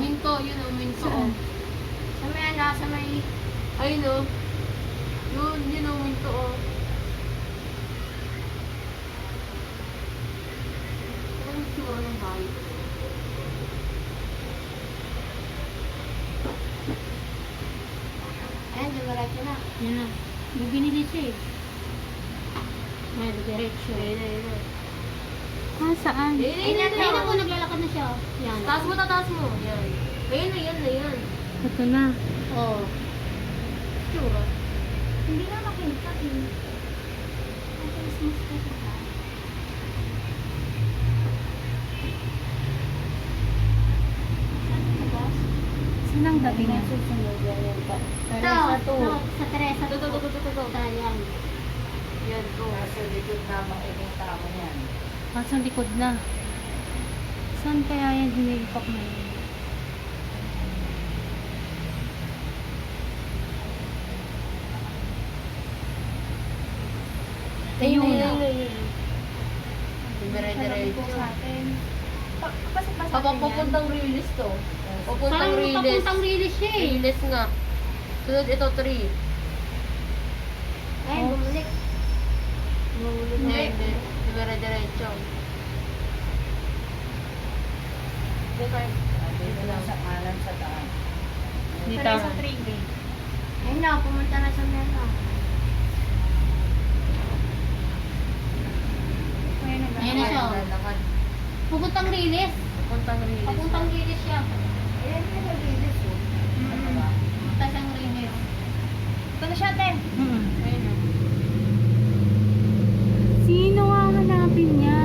Minto, yun o, minto. Saan? Sa may ala, sa may... Ayun o. Yun o, minto o. Anong sura ng bahay? Ayan, dumaratyo na. Yan na. May binili siya eh. Ay, diretso. Ayun na. Ah, saan? Ayun na. Ayun ako, naglalakad na siya. Yan. Taas mo, tataas mo. Yan. Ayun na, yan na, yan. Ito na. Oo. Sura. Hindi na makita eh. Ang Christmas ko pa. Saan ang dabi niya? Susunod yan yung Ito, sa Teresa Ito. Yan. Yan to. Nasa likod na makinig tama yan. Nasa likod na. Saan kaya yan hinihipak na yun? Ayun Ayun na, na. yun. Dire-diretso. Papuntang Papuntang release to. Papuntang Parang release. papuntang release siya eh. Release nga. Sunod ito, 3. Ayun, bumalik. Hindi. Dire-diretso. Dito lang sa kanan sa daan. Dito. Ayun na, pumunta na sa Mera. Ayun na siya. Lalakad. Pupuntang release. Papuntang release. Papuntang release siya. Ayan yung nag-release oh. Ano ba? Pupunta siyang release. Ito na siya, Ten. Ayun na. Sino ang hanapin niya?